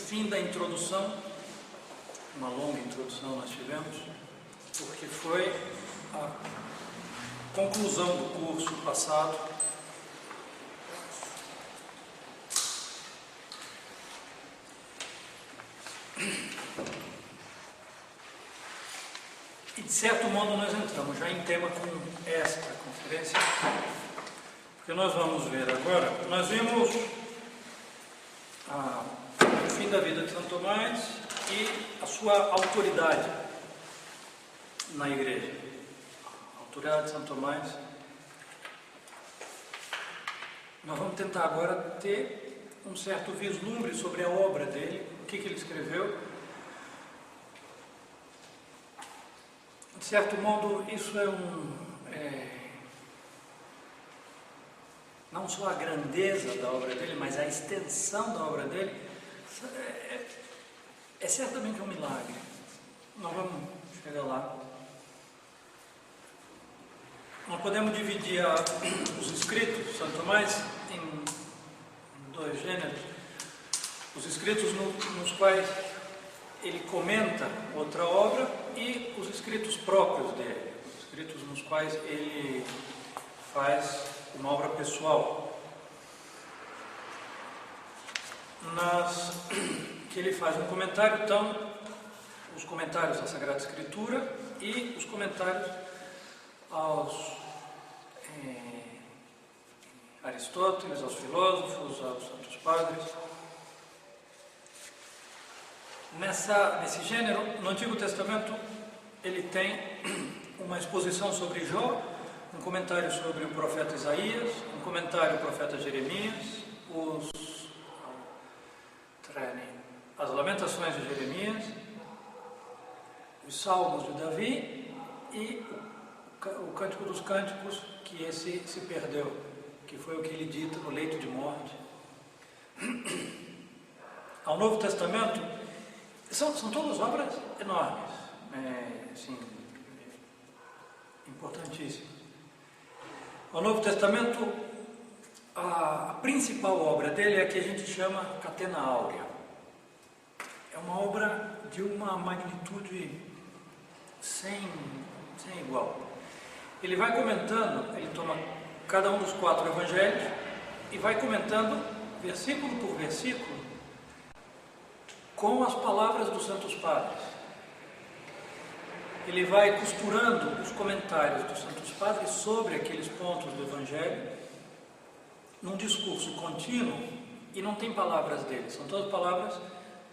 fim da introdução, uma longa introdução nós tivemos, porque foi a conclusão do curso passado. E de certo modo nós entramos já em tema com esta conferência, porque nós vamos ver agora, nós vimos o fim da vida de Santo Tomás e a sua autoridade na igreja. A autoridade de Santo Tomás. Nós vamos tentar agora ter um certo vislumbre sobre a obra dele, o que ele escreveu. De certo modo, isso é não só a grandeza da obra dele, mas a extensão da obra dele, é certamente um milagre. Nós vamos chegar lá. Nós podemos dividir os escritos de Santo Tomás em dois gêneros. Os escritos nos quais ele comenta outra obra e os escritos próprios dele, os escritos nos quais ele faz uma obra pessoal, que ele faz um comentário, então, os comentários da Sagrada Escritura e os comentários aos Aristóteles, aos filósofos, aos santos padres. Nesse gênero, no Antigo Testamento, ele tem uma exposição sobre Jó, um comentário sobre o profeta Isaías, um comentário do profeta Jeremias, as Lamentações de Jeremias, os Salmos de Davi e o Cântico dos Cânticos, que esse se perdeu, que foi o que ele dita no leito de morte. Ao Novo Testamento, são todas obras enormes, assim, importantíssimas. Ao Novo Testamento, a principal obra dele é a que a gente chama Catena Áurea. É uma obra de uma magnitude sem igual. Ele vai comentando, ele toma cada um dos 4 evangelhos e vai comentando versículo por versículo com as palavras dos santos padres. Ele vai costurando os comentários dos santos padres sobre aqueles pontos do evangelho num discurso contínuo, e não tem palavras dele, são todas palavras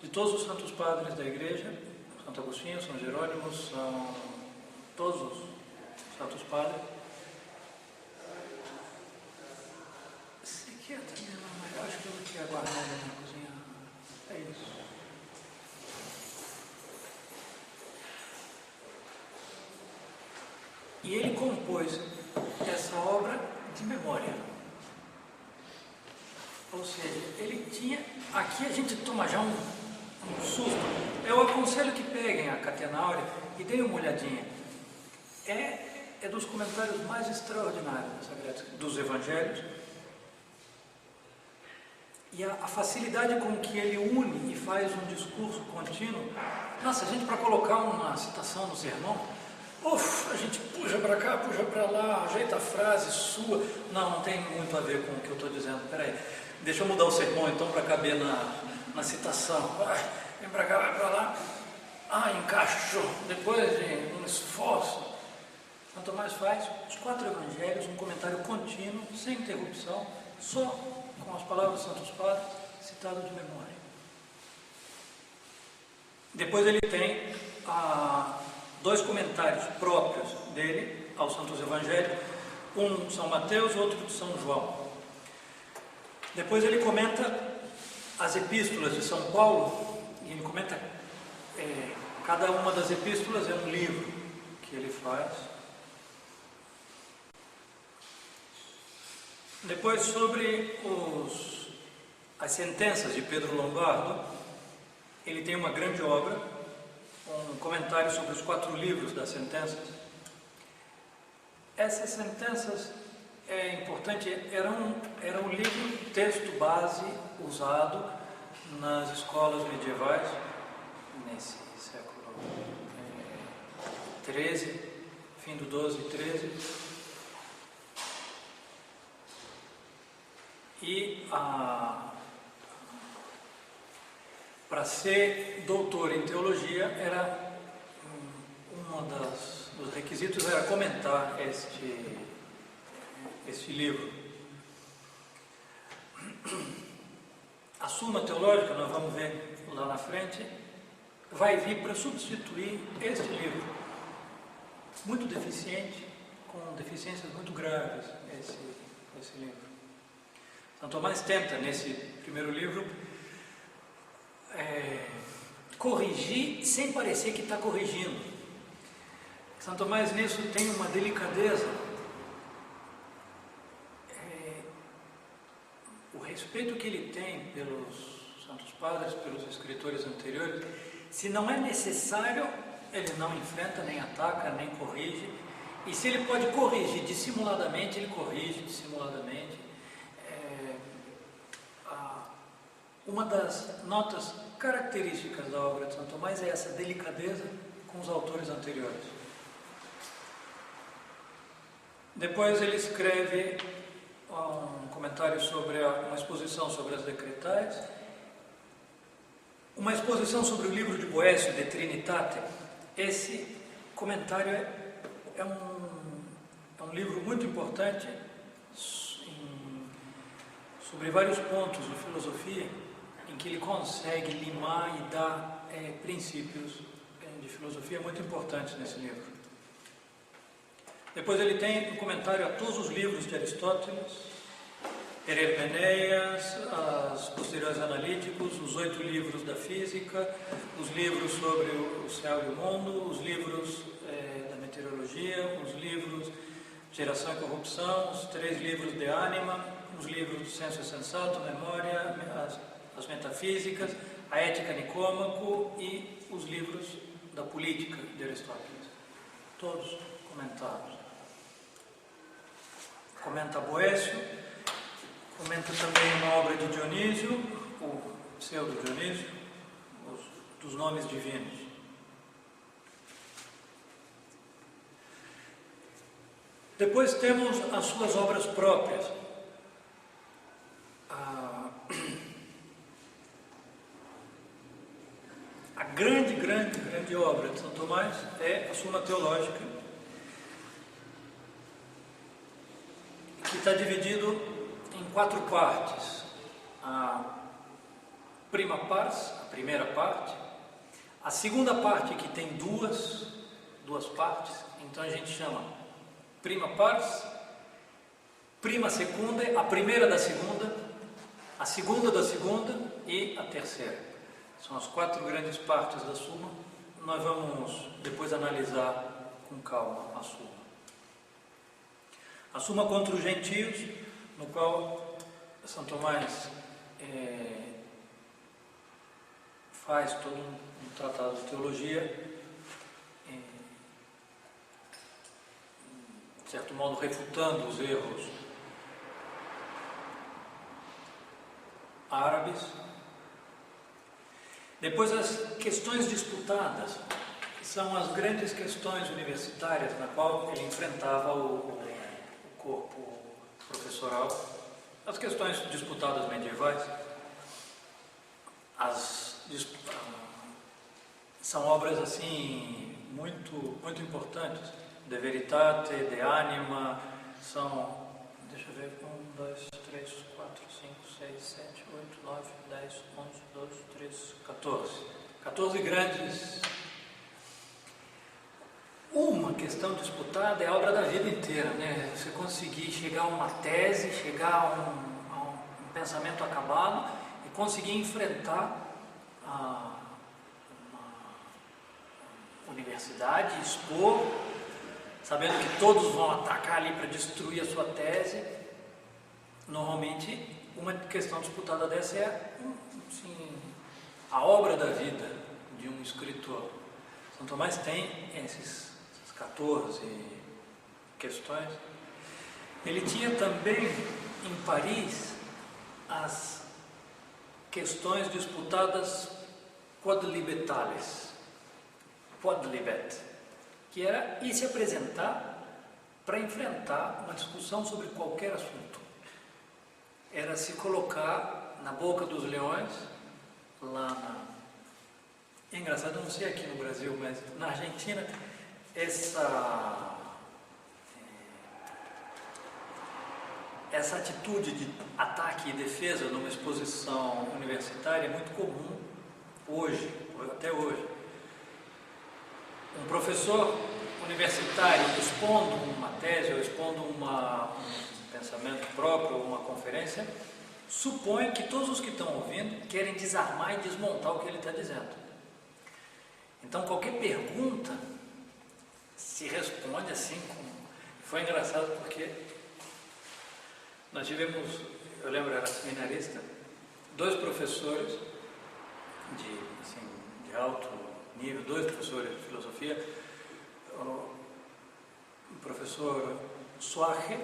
de todos os santos padres da igreja, Santo Agostinho, São Jerônimo, são todos os santos padres. Esse aqui é também, eu acho que eu tinha guardado na cozinha. É isso. E ele compôs essa obra de memória. Ou seja, ele tinha... Aqui a gente toma já um susto. Eu aconselho que peguem a Catena Áurea e deem uma olhadinha. É dos comentários mais extraordinários dos evangelhos. E a facilidade com que ele une e faz um discurso contínuo. Nossa, a gente, para colocar uma citação no sermão, a gente puxa para cá, puxa para lá, ajeita a frase sua. Não tem muito a ver com o que eu estou dizendo. Espera aí, deixa eu mudar o sermão então para caber na citação. Vem para cá, vai para lá. Encaixou. Depois de um esforço, Santo Tomás faz os 4 evangelhos, um comentário contínuo, sem interrupção, só com as palavras dos santos padres, citado de memória. Depois ele tem 2 comentários próprios dele aos santos evangelhos, um de São Mateus, outro de São João. Depois ele comenta as epístolas de São Paulo, e ele comenta cada uma das epístolas é um livro que ele faz. Depois, sobre as sentenças de Pedro Lombardo, ele tem uma grande obra, um comentário sobre os 4 livros das sentenças. Essas sentenças, é importante, era um livro, texto base usado nas escolas medievais, nesse século XIII, fim do XII e XIII. E para ser doutor em teologia, era dos requisitos era comentar este livro. A Suma Teológica, nós vamos ver lá na frente, vai vir para substituir este livro, muito deficiente, com deficiências muito graves, esse livro. São Tomás tenta, nesse primeiro livro, corrigir sem parecer que está corrigindo. São Tomás nisso tem uma delicadeza, o respeito que ele tem pelos Santos Padres, pelos escritores anteriores. Se não é necessário, ele não enfrenta, nem ataca, nem corrige, e se ele pode corrigir dissimuladamente, ele corrige dissimuladamente. Uma das notas características da obra de São Tomás é essa delicadeza com os autores anteriores. Depois ele escreve um comentário sobre uma exposição sobre as decretais, uma exposição sobre o livro de Boécio, De Trinitate. Esse comentário é um livro muito importante sobre vários pontos de filosofia, em que ele consegue limar e dar princípios de filosofia muito importantes nesse livro. Depois ele tem um comentário a todos os livros de Aristóteles, Hermeneias, os posteriores analíticos, os 8 livros da física, os livros sobre o céu e o mundo, os livros da meteorologia, os livros de Geração e Corrupção, os 3 livros de Ânima, os livros do Senso e Sensato, Memória, as Metafísicas, a Ética Nicômaco e os livros da Política de Aristóteles. Todos comentados. Comenta Boécio, comenta também uma obra de Dionísio, o pseudo-Dionísio, dos nomes divinos. Depois temos as suas obras próprias. A grande obra de São Tomás é a Suma Teológica, que está dividido em 4 partes. A prima pars, a primeira parte, a segunda parte, que tem duas partes, então a gente chama prima pars, prima secunda, a primeira da segunda, a segunda da segunda e a terceira. São as 4 grandes partes da Suma. Nós vamos depois analisar com calma a Suma. A Suma contra os Gentios, no qual São Tomás faz todo um tratado de teologia, de certo modo refutando os erros árabes. Depois as questões disputadas, que são as grandes questões universitárias na qual ele enfrentava o corpo professoral, as questões disputadas medievais, são obras assim muito importantes. De Veritate, De Anima, são, deixa eu ver, 1, 2, 3, 4, 5, 6, 7, 8, 9, 10, 11, 12, 13, 14. 14 grandes. Uma questão disputada é a obra da vida inteira, né? Você conseguir chegar a uma tese, chegar a um pensamento acabado e conseguir enfrentar uma universidade, expor, sabendo que todos vão atacar ali para destruir a sua tese. Normalmente, uma questão disputada dessa é assim, a obra da vida de um escritor. São Tomás tem essas 14 questões. Ele tinha também em Paris as questões disputadas quodlibetales, quodlibet, que era ir se apresentar para enfrentar uma discussão sobre qualquer assunto. Era se colocar na boca dos leões, lá na... É engraçado, eu não sei aqui no Brasil, mas na Argentina, essa atitude de ataque e defesa numa exposição universitária é muito comum hoje, até hoje. Um professor universitário expondo uma tese ou expondo um pensamento próprio ou uma conferência, supõe que todos os que estão ouvindo querem desarmar e desmontar o que ele está dizendo. Então qualquer pergunta se responde assim como... Foi engraçado porque nós tivemos, eu lembro, era seminarista, 2 professores de alto nível, 2 professores de filosofia, o professor Suárez,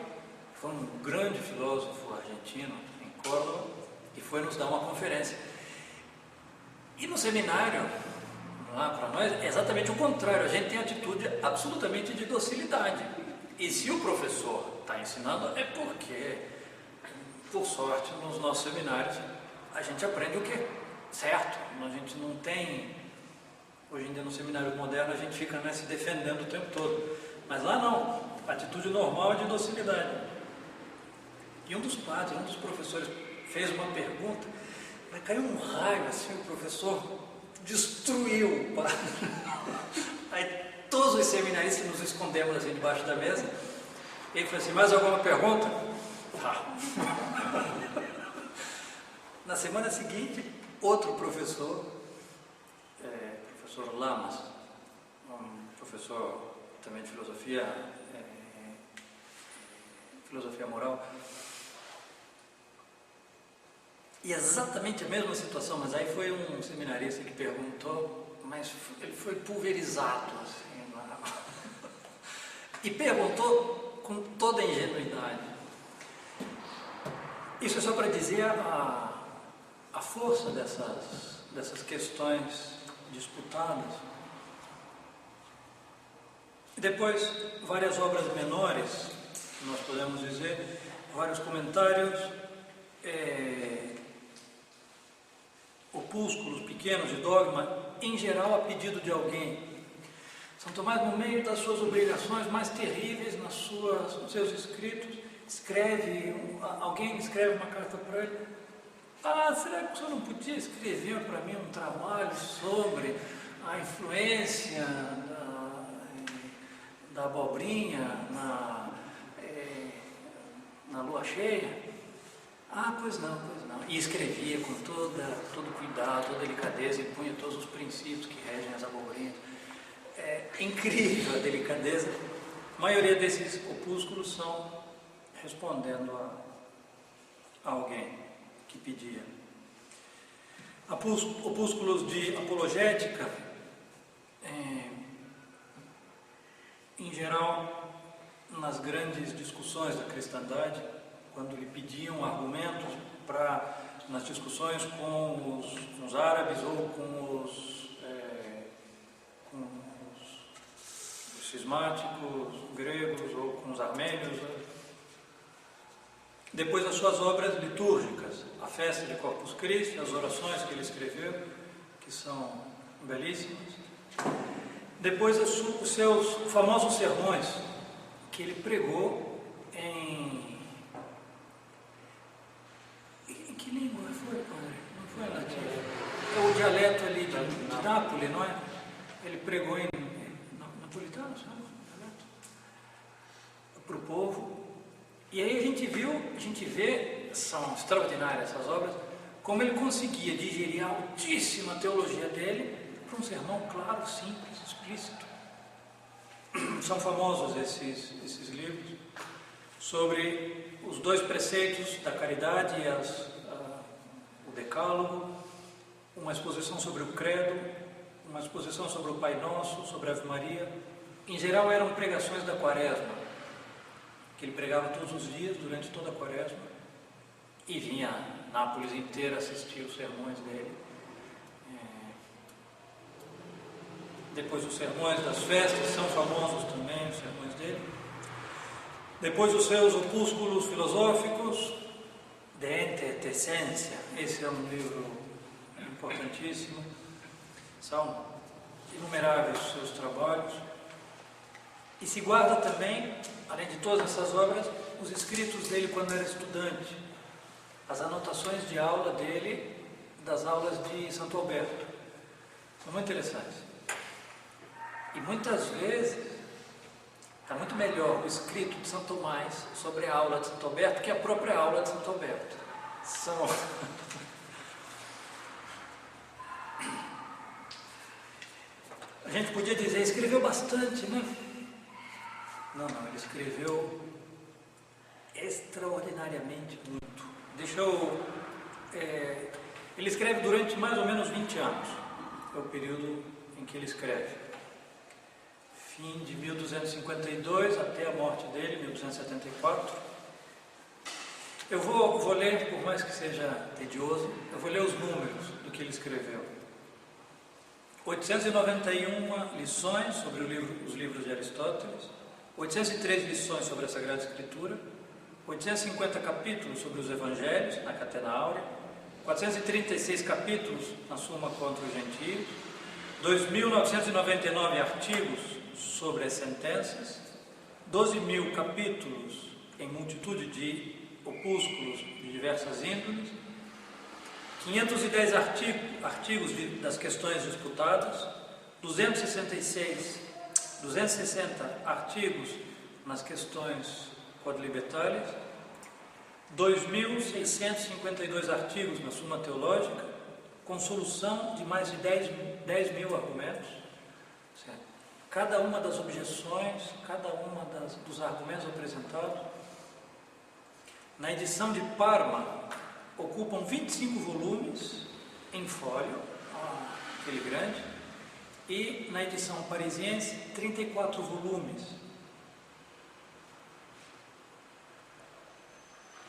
foi um grande filósofo argentino em Córdoba, e foi nos dar uma conferência. E no seminário, lá para nós, é exatamente o contrário, a gente tem atitude absolutamente de docilidade. E se o professor está ensinando, é porque, por sorte, nos nossos seminários, a gente aprende o que é certo. A gente não tem... Hoje em dia, no seminário moderno, a gente fica se defendendo o tempo todo. Mas lá não, a atitude normal é de docilidade. E um dos padres, um dos professores, fez uma pergunta, mas caiu um raio assim, o professor destruiu o padre. Aí todos os seminaristas nos escondemos assim debaixo da mesa. E ele falou assim: mais alguma pergunta? Tá. Na semana seguinte, outro professor, professor Lamas, um professor também de filosofia moral, e exatamente a mesma situação, mas aí foi um seminarista que perguntou, mas ele foi pulverizado assim, e perguntou com toda a ingenuidade. Isso é só para dizer a força dessas questões disputadas. Depois, várias obras menores, nós podemos dizer, vários comentários, opúsculos pequenos de dogma, em geral a pedido de alguém. São Tomás, no meio das suas obrigações mais terríveis, nos seus escritos, alguém escreve uma carta para ele: será que o senhor não podia escrever para mim um trabalho sobre a influência da abobrinha na lua cheia? Pois não. E escrevia com todo cuidado, toda delicadeza, e punha todos os princípios que regem as abobrinhas. É incrível a delicadeza. A maioria desses opúsculos são respondendo a alguém que pedia. Opúsculos de apologética, em geral, nas grandes discussões da cristandade, quando lhe pediam argumentos nas discussões com os árabes ou com os cismáticos gregos ou com os armênios. Depois as suas obras litúrgicas, a festa de Corpus Christi, as orações que ele escreveu, que são belíssimas. Depois os seus famosos sermões, que ele pregou em que língua foi, padre? Não foi em latim? É o dialeto ali de Nápoles, não é? Ele pregou em napolitano, sabe? Para o povo. E aí a gente vê, são extraordinárias essas obras, como ele conseguia digerir a altíssima teologia dele para um sermão claro, simples, explícito. São famosos esses livros sobre os 2 preceitos da caridade e o decálogo, uma exposição sobre o credo, uma exposição sobre o Pai Nosso, sobre a Ave Maria. Em geral eram pregações da Quaresma, que ele pregava todos os dias, durante toda a Quaresma, e vinha Nápoles inteira assistir os sermões dele. Depois os sermões das festas, são famosos também os sermões dele. Depois os seus opúsculos filosóficos, De Ente et Essentia, esse é um livro importantíssimo. São inumeráveis os seus trabalhos. E se guarda também, além de todas essas obras, os escritos dele quando era estudante, as anotações de aula dele, das aulas de Santo Alberto. São muito interessantes. E muitas vezes está muito melhor o escrito de São Tomás sobre a aula de Santo Alberto que a própria aula de Santo Alberto. São... A gente podia dizer, escreveu bastante, né? Não, ele escreveu extraordinariamente muito. Ele escreve durante mais ou menos 20 anos, é o período em que ele escreve. Fim de 1252 até a morte dele, 1274. Eu vou ler, por mais que seja tedioso, eu vou ler os números do que ele escreveu. 891 lições sobre os livros de Aristóteles, 803 lições sobre a Sagrada Escritura, 850 capítulos sobre os Evangelhos, na Catena Áurea, 436 capítulos na Suma contra os Gentios, 2.999 artigos sobre as sentenças, 12.000 capítulos em multitude de opúsculos de diversas índoles, 510 artigos das questões disputadas, 260 artigos nas questões quadlibetales, 2.652 artigos na Suma Teológica, com solução de mais de 10 mil argumentos. Certo? Cada uma das objeções, cada uma dos argumentos apresentados. Na edição de Parma, ocupam 25 volumes em fólio, aquele grande, e na edição parisiense, 34 volumes.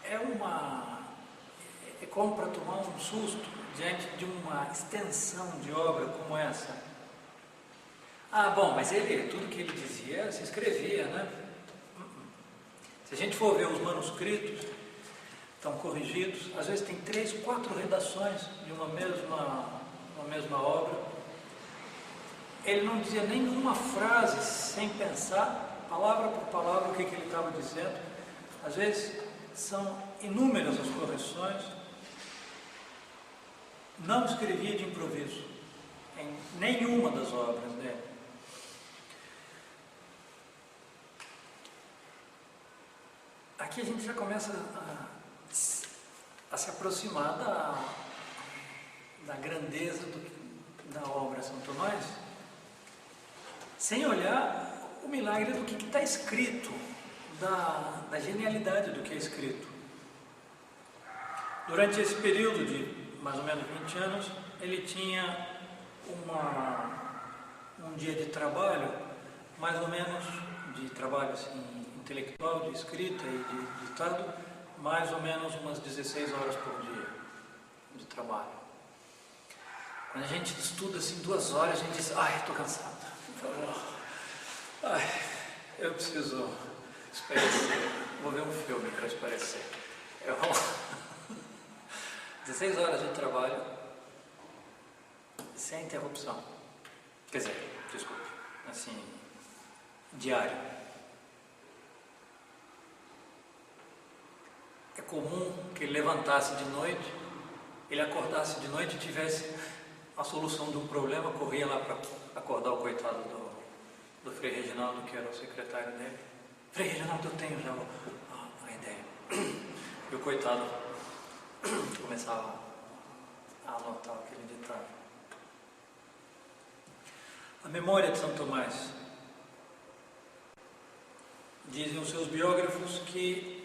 É como para tomar um susto diante de uma extensão de obra como essa. Mas tudo que ele dizia se escrevia, né? Se a gente for ver os manuscritos, estão corrigidos, às vezes tem 3, 4 redações de uma mesma obra. Ele não dizia nenhuma frase sem pensar, palavra por palavra, o que ele estava dizendo. Às vezes são inúmeras as correções. Não escrevia de improviso em nenhuma das obras dele. Aqui a gente já começa a se aproximar da grandeza da obra São Tomás, sem olhar o milagre do que está escrito, da genialidade do que é escrito. Durante esse período de mais ou menos 20 anos, ele tinha um dia de trabalho, mais ou menos de trabalho assim, intelectual, de escrita e de ditado, mais ou menos umas 16 horas por dia de trabalho. Quando a gente estuda assim 2 horas, a gente diz, estou cansado. Eu preciso espairecer. Vou ver um filme para espairecer. 16 horas de trabalho sem interrupção. Quer dizer, desculpe, assim, diário. É comum que ele levantasse de noite, ele acordasse de noite e tivesse a solução de um problema, corria lá para acordar o coitado do Frei Reginaldo, que era o secretário dele. Frei Reginaldo, eu tenho já a ideia. E o coitado começava a anotar aquele ditado. A memória de São Tomás. Dizem os seus biógrafos que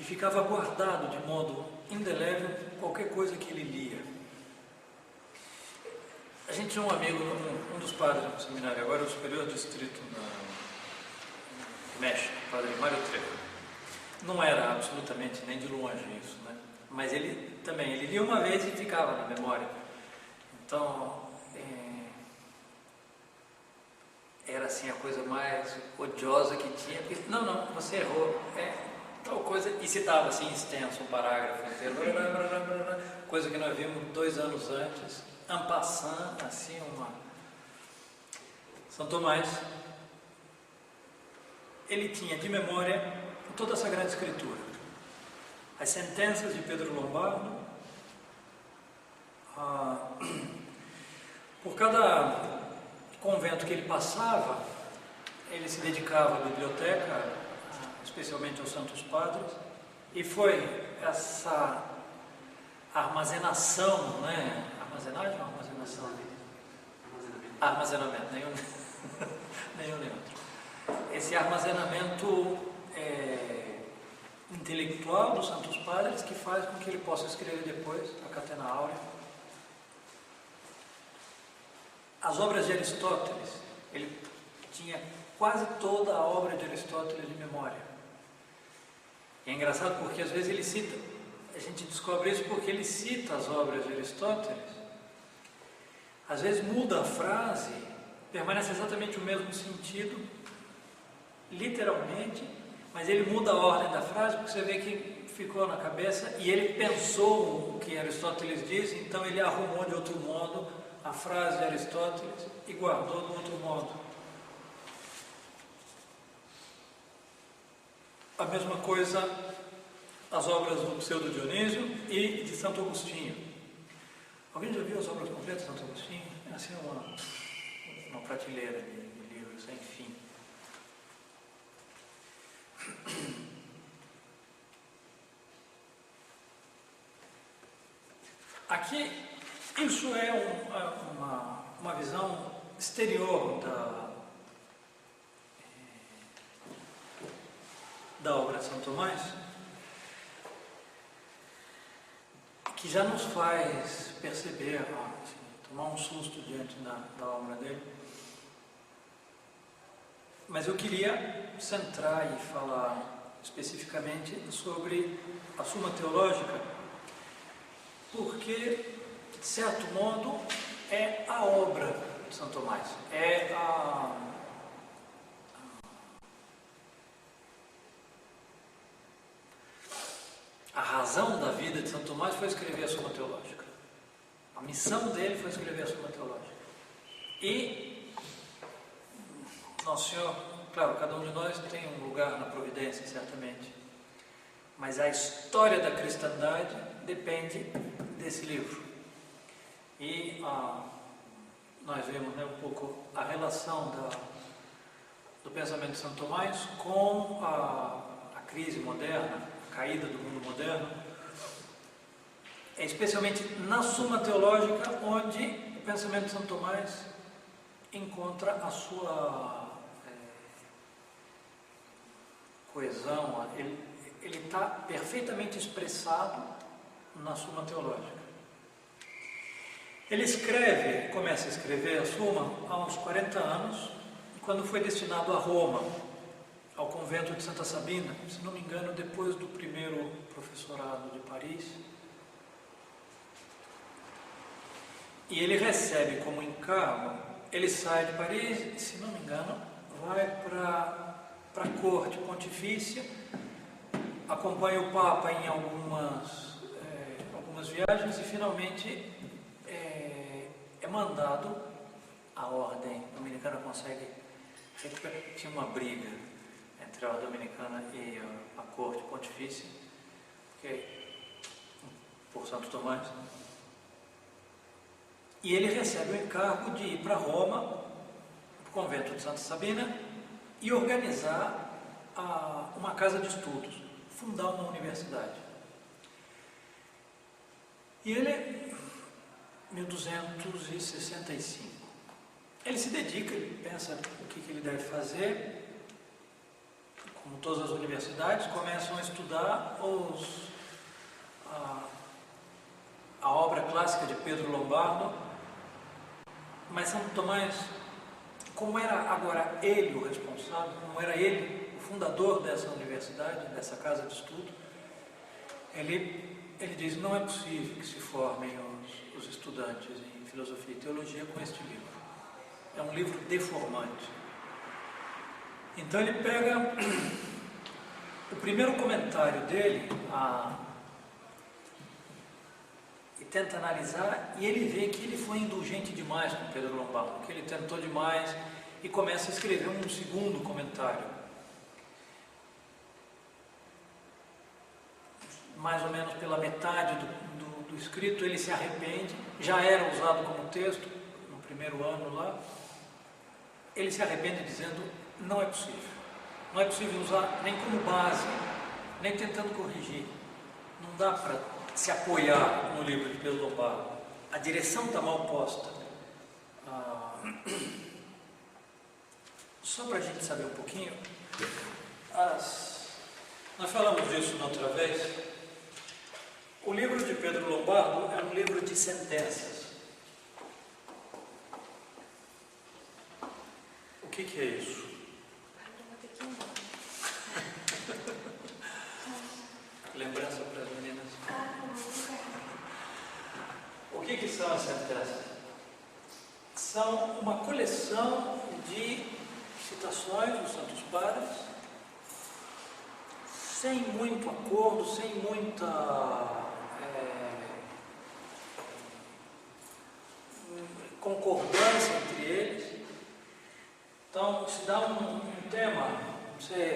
ficava guardado de modo indelével qualquer coisa que ele lia. A gente tinha um amigo, um dos padres do seminário, agora o superior distrito no México, o padre Mário Trejo. não era absolutamente nem de longe isso, né? Mas ele também, ele lia uma vez e ficava na memória. Então, era assim a coisa mais odiosa que tinha, porque, não, você errou, tal coisa, e citava assim extenso um parágrafo inteiro, coisa que nós vimos 2 anos antes, en passant, assim, São Tomás, ele tinha de memória toda a Sagrada Escritura, as sentenças de Pedro Lombardo, por cada convento que ele passava, ele se dedicava à biblioteca, especialmente aos Santos Padres, e foi essa armazenação, né? Armazenagem ou armazenação? Armazenamento, nenhum neutro. Esse armazenamento intelectual dos Santos Padres que faz com que ele possa escrever depois a Catena Áurea. As obras de Aristóteles, ele tinha quase toda a obra de Aristóteles de memória. E é engraçado porque às vezes ele cita, a gente descobre isso porque ele cita as obras de Aristóteles, às vezes muda a frase, permanece exatamente o mesmo sentido, literalmente, mas ele muda a ordem da frase porque você vê que ficou na cabeça e ele pensou o que Aristóteles diz, então ele arrumou de outro modo a frase de Aristóteles e guardou de outro modo. A mesma coisa as obras do Pseudo Dionísio e de Santo Agostinho. Alguém já viu as obras completas de Santo Agostinho? É assim uma prateleira de livros sem fim. Aqui, isso é uma visão exterior da obra de São Tomás, que já nos faz perceber, assim, tomar um susto diante da obra dele. Mas eu queria centrar e falar especificamente sobre a Suma Teológica, porque, de certo modo, é a obra de São Tomás, é a razão da vida de São Tomás foi escrever a Suma Teológica. A missão dele foi escrever a Suma Teológica. E Nosso Senhor, claro, cada um de nós tem um lugar na providência, certamente, mas a história da cristandade depende desse livro. E nós vemos, né, um pouco a relação do pensamento de São Tomás com a crise moderna, a caída do mundo moderno, especialmente na Suma Teológica, onde o pensamento de São Tomás encontra a sua coesão, ele está perfeitamente expressado na Suma Teológica. Ele começa a escrever a Suma há uns 40 anos, quando foi destinado a Roma, ao convento de Santa Sabina, se não me engano, depois do primeiro professorado de Paris. E ele recebe como encargo, ele sai de Paris, se não me engano, vai para a corte pontifícia, acompanha o Papa em algumas viagens e finalmente é mandado. A ordem dominicana consegue recuperar. Tinha uma briga entre a ordem dominicana e a corte pontifícia, por Santo Tomás, e ele recebe o encargo de ir para Roma, para o convento de Santa Sabina, e organizar uma casa de estudos, fundar uma universidade. E ele, 1265, ele se dedica, ele pensa o que ele deve fazer. Como todas as universidades, começam a estudar a obra clássica de Pedro Lombardo, mas Santo Tomás, como era agora ele o responsável, como era ele o fundador dessa universidade, dessa casa de estudo, ele diz: não é possível que se formem os estudantes em filosofia e teologia com este livro. É um livro deformante. Então ele pega o primeiro comentário dele e tenta analisar, e ele vê que ele foi indulgente demais com Pedro Lombardo, que ele tentou demais, e começa a escrever um segundo comentário. Mais ou menos pela metade do escrito, ele se arrepende. Já era usado como texto no primeiro ano lá. Ele se arrepende dizendo: não é possível. Não é possível usar nem como base, nem tentando corrigir. Não dá para se apoiar no livro de Pedro Lombardo. A direção está mal posta. Só para a gente saber um pouquinho, nós falamos disso na outra vez. O livro de Pedro Lombardo é um livro de sentenças. O que é isso? Lembrança para as meninas. O que são as sentenças? São uma coleção de citações dos Santos Padres, sem muito acordo, sem muita concordância entre eles. Então, se dá um tema,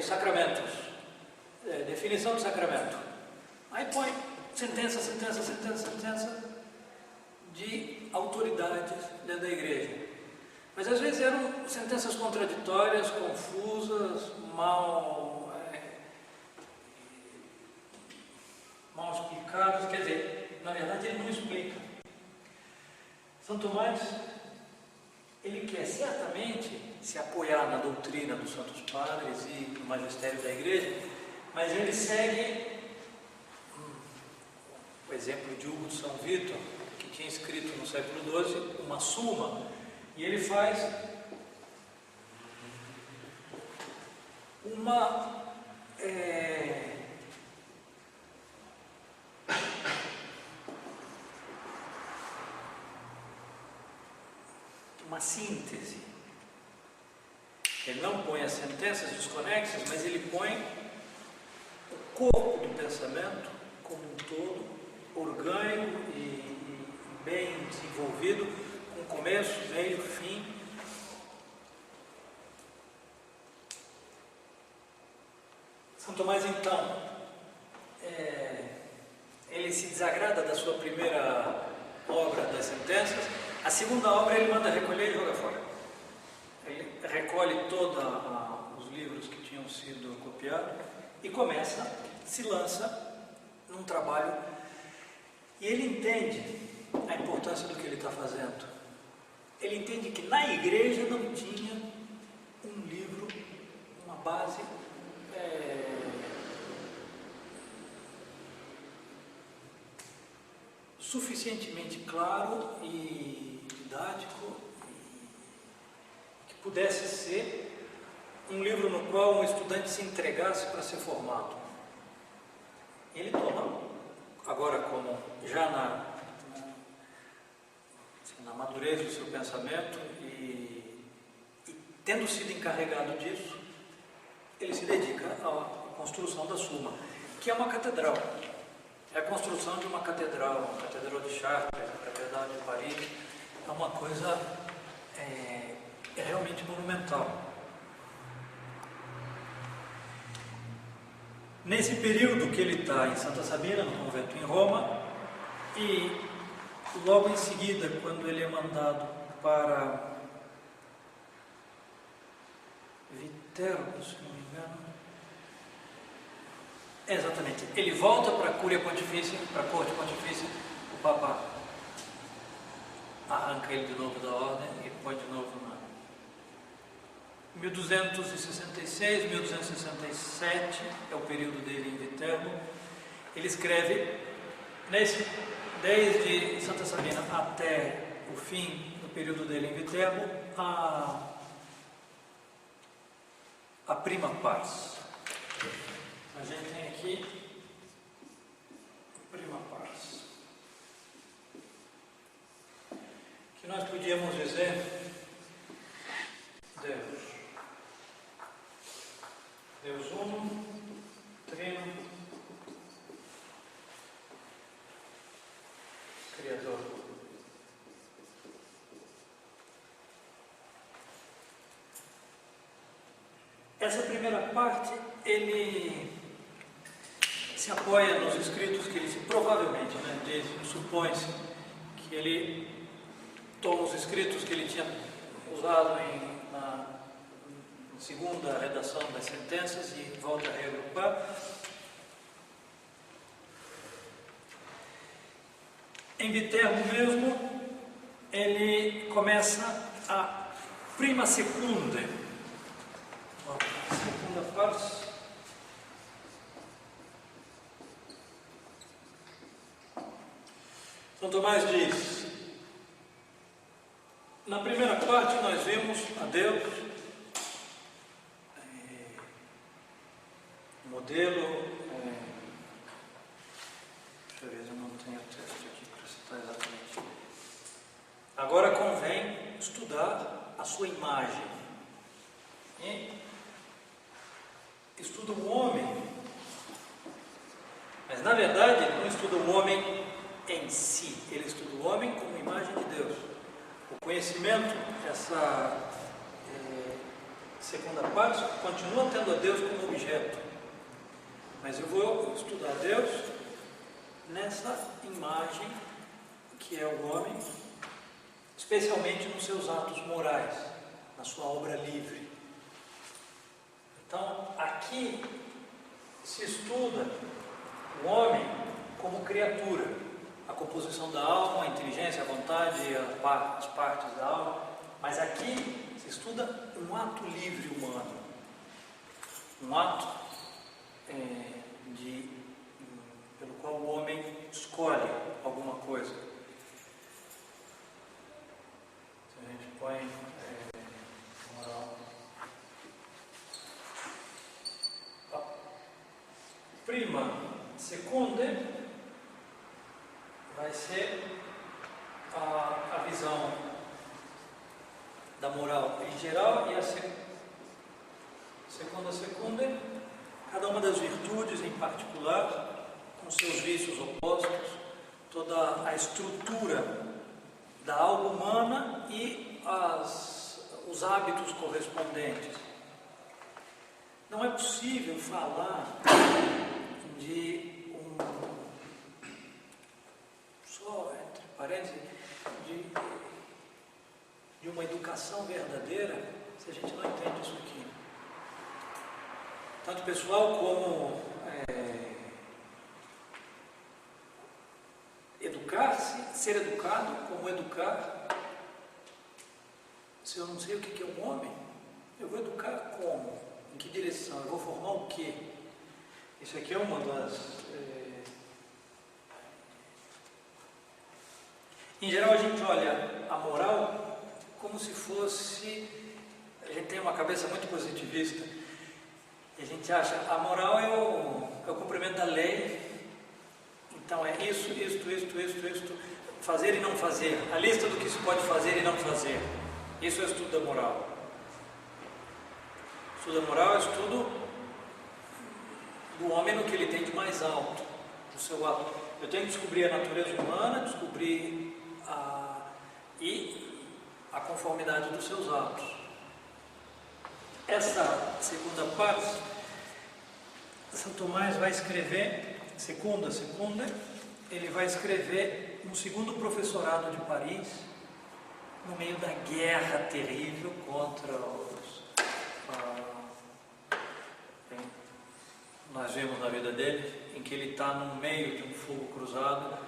sacramentos, definição de sacramento. Aí põe sentença de autoridades dentro da igreja. Mas às vezes eram sentenças contraditórias, confusas, mal explicadas. Quer dizer, na verdade ele não explica. São Tomás, ele quer certamente se apoiar na doutrina dos Santos Padres e no magistério da igreja, mas ele segue o exemplo de Hugo de São Vítor, que tinha escrito no século XII uma suma, e ele faz uma síntese. Ele não põe as sentenças desconexas, mas ele põe o corpo do pensamento como um todo, orgânico e bem desenvolvido, com começo, meio, fim. São Tomás, então, ele se desagrada da sua primeira obra das sentenças. A segunda obra ele manda recolher e joga fora. Ele recolhe todos os livros que tinham sido copiados e se lança num trabalho. E ele entende a importância do que ele está fazendo. Ele entende que na igreja não tinha um livro, uma base suficientemente claro e didático, que pudesse ser um livro no qual um estudante se entregasse para ser formado. Ele toma, agora como já na madurez do seu pensamento e tendo sido encarregado disso, ele se dedica à construção da Suma, que é uma catedral. É a construção de uma catedral de Chartres, a Catedral de Paris. É uma coisa realmente monumental. Nesse período que ele está em Santa Sabina, no convento em Roma, e logo em seguida, quando ele é mandado para Viterbo, se não me engano, exatamente, ele volta para a Cúria Pontifícia, para a Corte Pontifícia, o Papa arranca ele de novo da ordem e põe de novo na 1266, 1267, é o período dele em Viterbo. Ele escreve, desde Santa Sabina até o fim do período dele em Viterbo, a Prima Pars. a gente tem aqui prima pars, que nós podíamos dizer Deus. Deus uno, trino, Criador. Essa primeira parte, ele se apoia nos escritos que ele provavelmente, supõe-se que ele toma os escritos que ele tinha usado na segunda redação das sentenças e volta a reagrupar. Em Viterbo mesmo, ele começa a prima secunda, a segunda parte. São Tomás diz: na primeira parte nós vimos a Deus, modelo, deixa eu ver se eu não tenho texto aqui para citar exatamente. Agora convém estudar a sua imagem. E estuda o homem, mas na verdade ele não estuda o homem em si, ele estuda o homem como imagem de Deus. O conhecimento, essa segunda parte, continua tendo a Deus como objeto, mas eu vou estudar Deus nessa imagem que é o homem, especialmente nos seus atos morais, na sua obra livre. Então, aqui se estuda o homem como criatura, a composição da alma, a inteligência, a vontade, as partes da alma, mas aqui se estuda um ato livre humano, um ato pelo qual o homem escolhe alguma coisa. Então a gente põe moral. Prima secunda vai ser a visão da moral em geral, e a segunda, cada uma das virtudes em particular, com seus vícios opostos, toda a estrutura da alma humana e os hábitos correspondentes. Não é possível falar de só entre parênteses, de uma educação verdadeira, se a gente não entende isso aqui. Tanto pessoal como educar-se, ser educado, como educar. Se eu não sei o que é um homem, eu vou educar como? Em que direção? Eu vou formar o quê? Isso aqui é uma das... Em geral, a gente olha a moral como se fosse... A gente tem uma cabeça muito positivista e a gente acha a moral é o cumprimento da lei. Então é isso, fazer e não fazer, a lista do que se pode fazer e não fazer. Isso é o estudo da moral. O estudo da moral é o estudo do homem no que ele tem de mais alto, do seu ato. Eu tenho que descobrir a natureza humana, descobrir a conformidade dos seus atos. Essa segunda parte, São Tomás vai escrever, segunda, ele vai escrever no segundo professorado de Paris, no meio da guerra terrível contra nós vemos na vida dele, em que ele está no meio de um fogo cruzado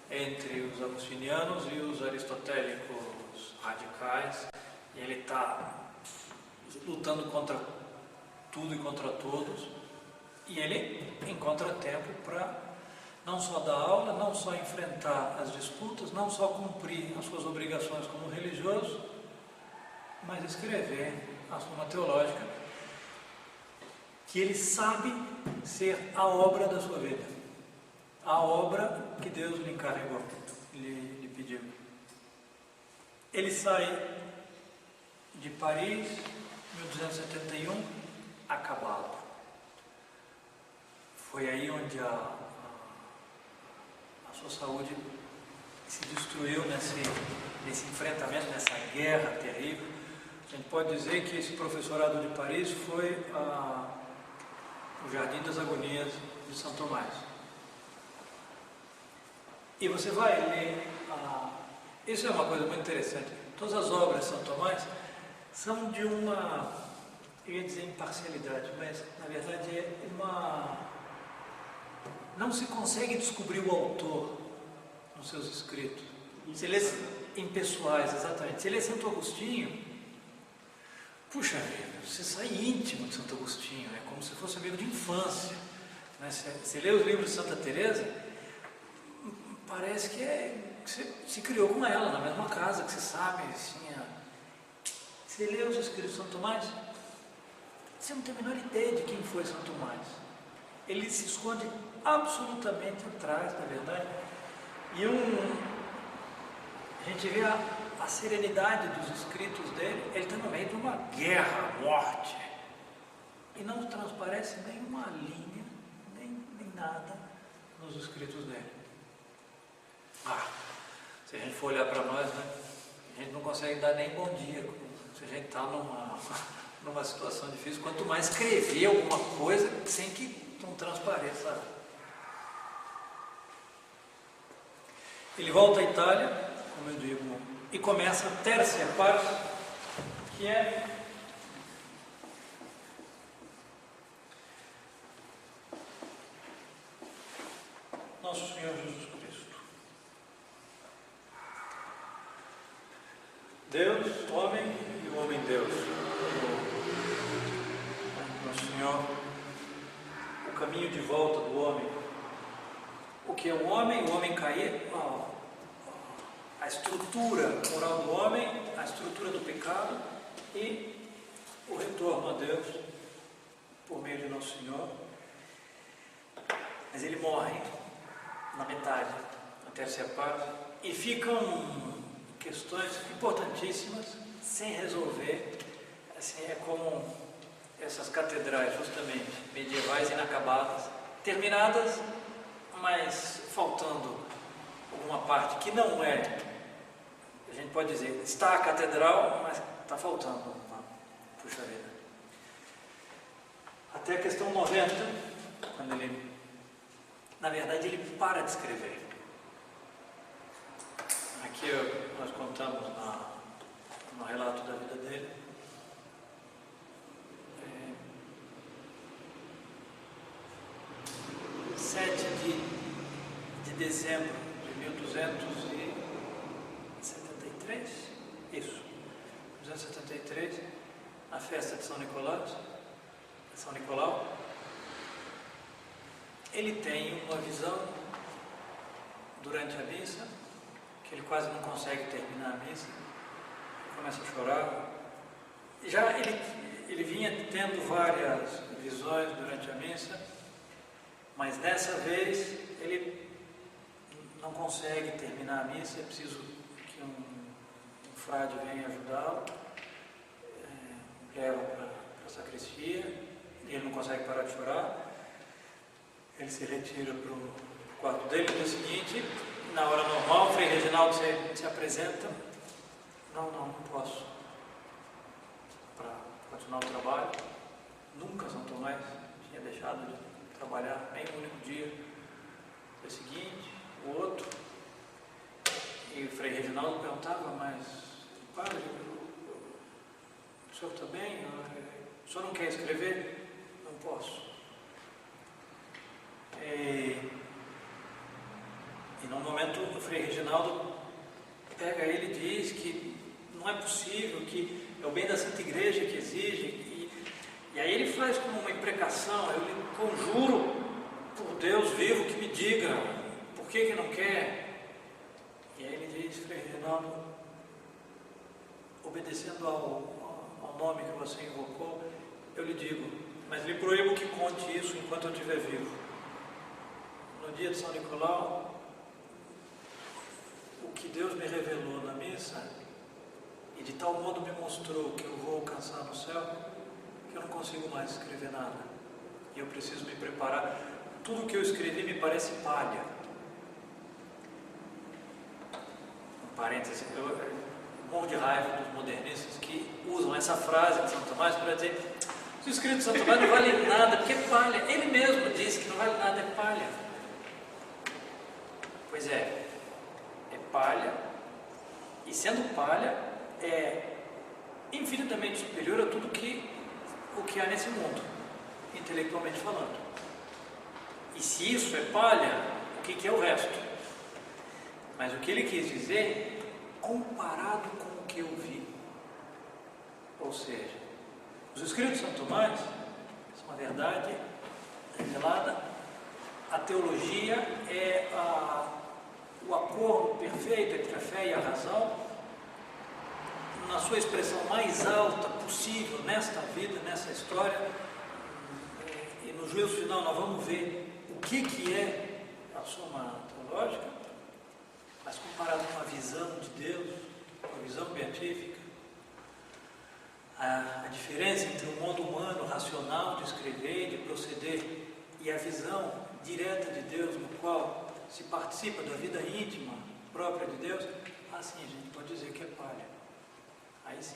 entre os agostinianos e os aristotélicos radicais, e ele está lutando contra tudo e contra todos, e ele encontra tempo para não só dar aula, não só enfrentar as disputas, não só cumprir as suas obrigações como religioso, mas escrever a Suma Teológica, que ele sabe ser a obra da sua vida, a obra que Deus lhe encarregou, lhe pediu. Ele sai de Paris, 1271, acabado. Foi aí onde a sua saúde se destruiu nesse enfrentamento, nessa guerra terrível. A gente pode dizer que esse professorado de Paris foi o Jardim das Agonias de São Tomás. E você vai ler, isso é uma coisa muito interessante, todas as obras de São Tomás são de uma, eu ia dizer imparcialidade, mas na verdade é não se consegue descobrir o autor nos seus escritos. Se lê impessoais, exatamente. Se lê Santo Agostinho, puxa vida, você sai íntimo de Santo Agostinho, é como se fosse amigo de infância, né? Você lê os livros de Santa Teresa, parece que você se criou com ela, na mesma casa, que você sabe, assim, você lê os escritos de São Tomás, você não tem a menor ideia de quem foi São Tomás. Ele se esconde absolutamente atrás, na verdade, e a gente vê a serenidade dos escritos dele. Ele está no meio de uma guerra, morte, e não transparece nenhuma linha, nem nada nos escritos dele. Se a gente for olhar para nós, né, a gente não consegue dar nem bom dia se a gente está numa situação difícil, quanto mais escrever alguma coisa sem que não transpareça. Ele volta à Itália, como eu digo, e começa a terceira parte, que é Nosso Senhor Jesus Cristo. Deus, homem e o homem Deus. Nosso Senhor, o caminho de volta do homem. O que é o homem cair, a estrutura moral do homem, a estrutura do pecado e o retorno a Deus por meio de Nosso Senhor. Mas ele morre na metade, na terceira parte, e ficam questões importantíssimas sem resolver. Assim, é como essas catedrais, justamente, medievais inacabadas, terminadas, mas faltando alguma parte que não é, a gente pode dizer, está a catedral, mas está faltando uma, puxa vida. Até a questão 90, quando ele, na verdade, ele para de escrever. Aqui nós contamos no relato da vida dele. 7 de dezembro de 1273, isso, 1273, a festa de São Nicolau, ele tem uma visão durante a missa, que ele quase não consegue terminar a missa, ele começa a chorar. Já ele vinha tendo várias visões durante a missa, mas dessa vez ele não consegue terminar a missa, é preciso que um frade venha ajudá-lo, leva para a sacristia, ele não consegue parar de chorar, ele se retira para o quarto dele. No dia seguinte, na hora normal, o Frei Reginaldo se apresenta, não posso, para continuar o trabalho. Nunca São Tomás tinha deixado de trabalhar, nem um único dia. Foi o seguinte, o outro, e o Frei Reginaldo perguntava, mas padre, o senhor está bem? O senhor não quer escrever? Não posso. E num momento o Frei Reginaldo pega ele e diz que não é possível, que é o bem da Santa Igreja que exige. E aí ele faz como uma imprecação: eu lhe conjuro por Deus vivo que me diga por que não quer. E aí ele diz: Frei Reginaldo, obedecendo ao nome que você invocou, eu lhe digo, mas lhe proíbo que conte isso enquanto eu estiver vivo. No dia de São Nicolau, o que Deus me revelou na missa, e de tal modo me mostrou que eu vou alcançar no céu, que eu não consigo mais escrever nada. E eu preciso me preparar. Tudo que eu escrevi me parece palha. Um parêntese, eu morro de raiva dos modernistas que usam essa frase de São Tomás para dizer: os escritos de São Tomás não valem nada, porque é palha. Ele mesmo disse que não vale nada, é palha. Pois é palha, e sendo palha, é infinitamente superior a tudo o que há nesse mundo, intelectualmente falando. E se isso é palha, o que é o resto? Mas o que ele quis dizer, comparado com o que eu vi. Ou seja, os escritos de São Tomás são a verdade revelada, a teologia é o acordo perfeito entre a fé e a razão, na sua expressão mais alta possível nesta vida, nessa história, e no juízo final nós vamos ver o que é a soma teológica, mas comparado com a visão de Deus, com a visão beatífica, a diferença entre o modo humano, racional de escrever, de proceder, e a visão direta de Deus, no qual se participa da vida íntima própria de Deus, assim a gente pode dizer que é palha. Aí sim.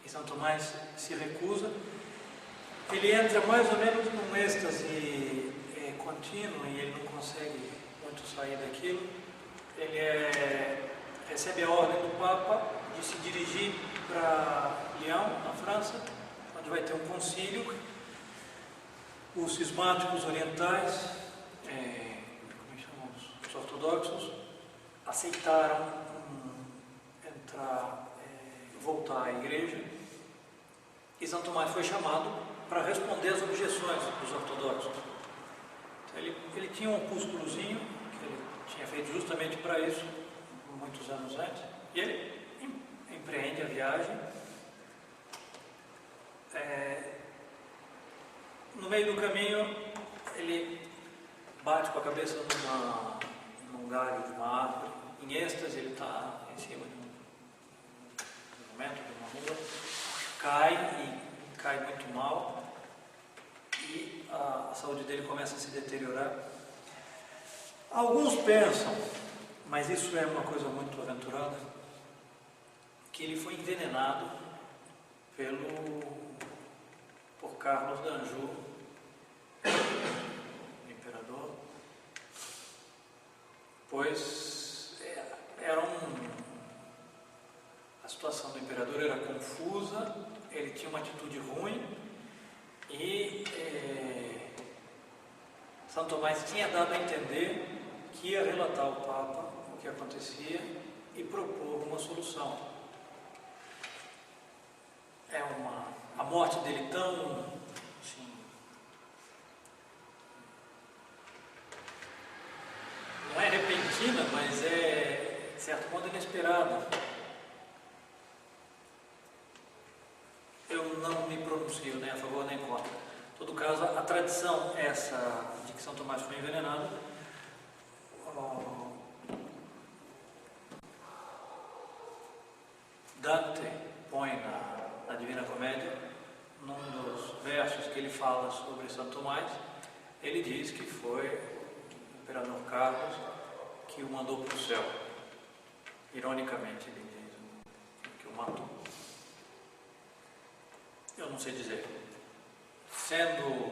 E São Tomás se recusa, ele entra mais ou menos num êxtase contínuo e ele não consegue muito sair daquilo. Ele recebe a ordem do Papa de se dirigir para Lyon, na França, onde vai ter um concílio. Os cismáticos orientais, os ortodoxos, aceitaram voltar à igreja, e São Tomás foi chamado para responder às objeções dos ortodoxos. Então, ele tinha um opúsculozinho que ele tinha feito justamente para isso, muitos anos antes, e ele empreende a viagem. No meio do caminho, ele bate com a cabeça num galho de uma árvore, em êxtase. Ele está em cima de um momento, de uma rua, cai muito mal, e a saúde dele começa a se deteriorar. Alguns pensam, mas isso é uma coisa muito aventurada, que ele foi envenenado por Carlos d'Anjou, o imperador, pois a situação do imperador era confusa, ele tinha uma atitude ruim, e São Tomás tinha dado a entender que ia relatar ao Papa o que acontecia e propor uma solução. A morte dele tão assim, não é repentina, mas é de certo modo inesperada. Eu não me pronuncio nem a favor nem contra. Em todo caso, a tradição essa de que São Tomás foi envenenado, Dante põe na Divina Comédia, num dos versos que ele fala sobre São Tomás, ele diz que foi o imperador Carlos que o mandou para o céu. Ironicamente, ele diz que o matou. Eu não sei dizer. Sendo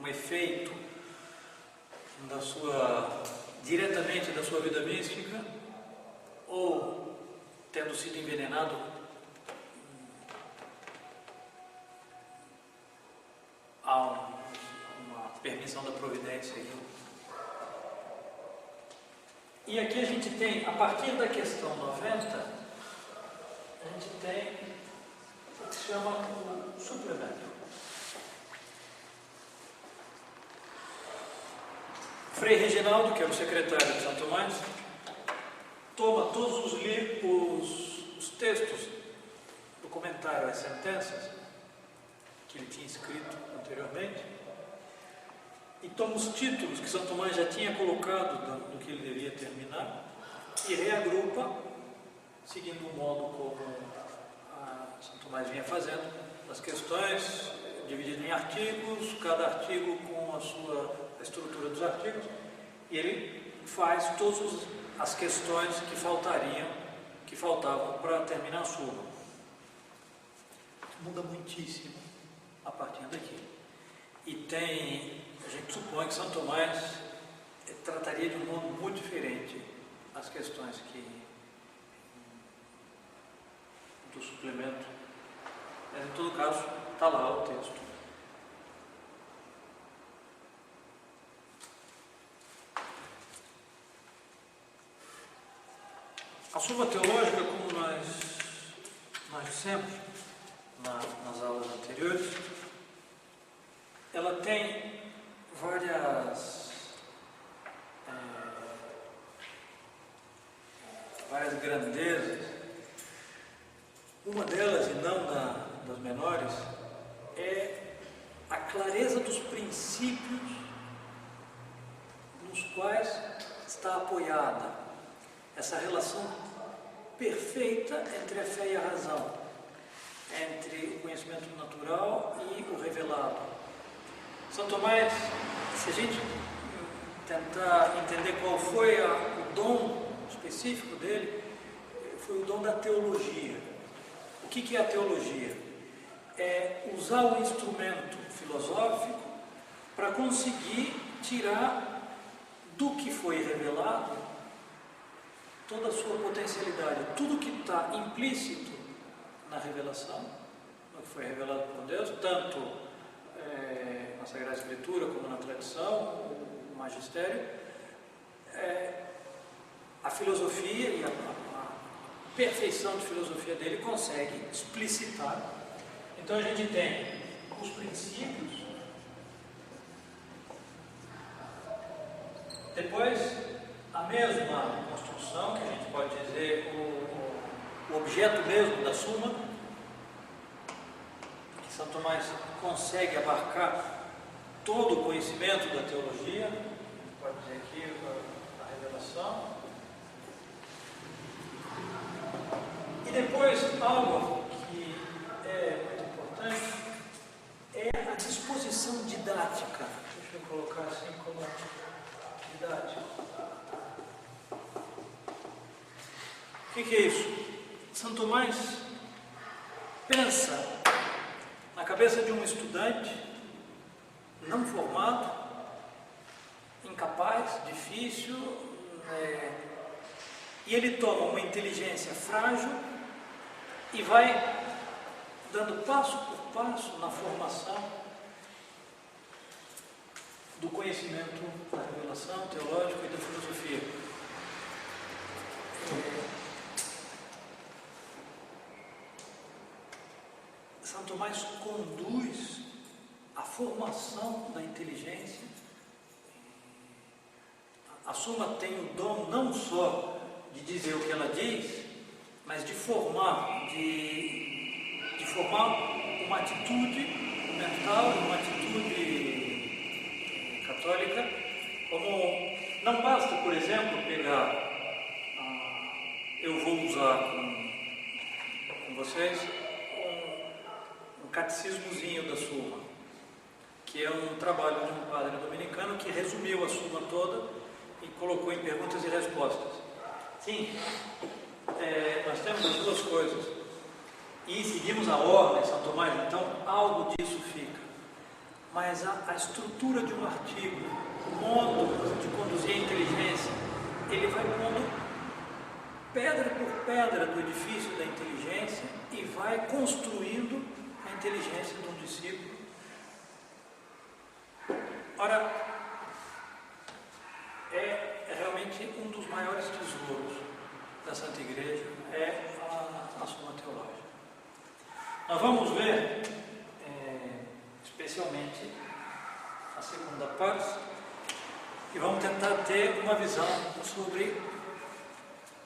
um efeito diretamente da sua vida mística, ou tendo sido envenenado há uma permissão da providência. E aqui a gente tem, a partir da questão 90, a gente tem o que se chama o suplemento. Frei Reginaldo, que era o secretário de São Tomás, toma todos os textos do comentário às sentenças que ele tinha escrito anteriormente, e toma os títulos que São Tomás já tinha colocado do que ele devia terminar e reagrupa, seguindo o modo como São Tomás vinha fazendo, as questões divididas em artigos, cada artigo com a estrutura dos artigos, e ele faz todas as questões que faltavam para terminar a súmula. Muda muitíssimo a partir daqui. E a gente supõe que São Tomás trataria de um modo muito diferente as questões do suplemento. Mas, em todo caso, está lá o texto. A súmula teológica, como nós dissemos nas aulas anteriores, ela tem várias grandezas. Uma delas, e não das menores, é a clareza dos princípios nos quais está apoiada essa relação perfeita entre a fé e a razão, entre o conhecimento natural e o revelado. São Tomás, se a gente tentar entender qual foi o dom específico dele, foi o dom da teologia. O que é a teologia? É usar o instrumento filosófico para conseguir tirar do que foi revelado toda a sua potencialidade, tudo que está implícito na revelação, no que foi revelado por Deus, tanto na Sagrada Escritura como na tradição, o magistério, a filosofia e a perfeição de filosofia dele consegue explicitar. Então a gente tem os princípios, depois a mesma construção, que a gente pode dizer o objeto mesmo da Suma, que São Tomás consegue abarcar todo o conhecimento da teologia, a gente pode dizer aqui a revelação. E depois, algo que é muito importante é a disposição didática. Deixa eu colocar assim como didática. O que é isso? São Tomás pensa na cabeça de um estudante não formado, incapaz, difícil, e ele toma uma inteligência frágil e vai dando passo por passo na formação do conhecimento da revelação teológica e da filosofia. São Tomás conduz a formação da inteligência. A Suma tem o dom não só de dizer o que ela diz, mas de formar uma atitude mental, uma atitude católica, como não basta, por exemplo, pegar, eu vou usar com vocês, um catecismozinho da Suma, que é um trabalho de um padre dominicano que resumiu a Suma toda e colocou em perguntas e respostas. Sim, nós temos as duas coisas e seguimos a ordem, São Tomás, então algo disso fica. Mas a estrutura de um artigo, o modo de conduzir a inteligência, ele vai pondo pedra por pedra do edifício da inteligência e vai construindo a inteligência de um discípulo. Ora, é realmente um dos maiores tesouros da Santa Igreja, é a Suma Teológica. Nós vamos ver, especialmente, a segunda parte, e vamos tentar ter uma visão sobre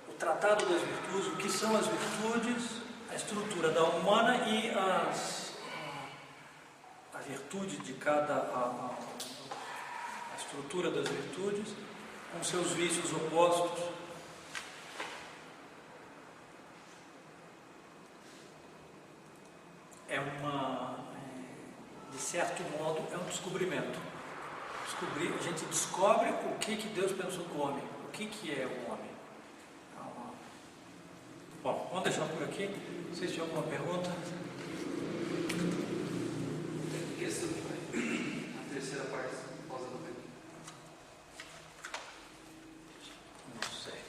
o Tratado das Virtudes, o que são as virtudes, a estrutura da humana e virtude de cada, a estrutura das virtudes, com seus vícios opostos. De certo modo, é um descobrimento. A gente descobre o que Deus pensou do homem, o que é o homem. Bom, vamos deixar por aqui. Vocês têm alguma pergunta? Que questão que vai? A terceira parte, pós-doutrina. Não sei.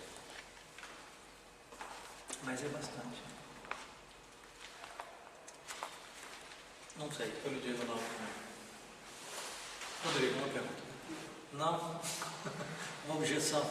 Mas é bastante. Não sei, eu lhe digo não. Rodrigo, uma pergunta. Não? Uma objeção?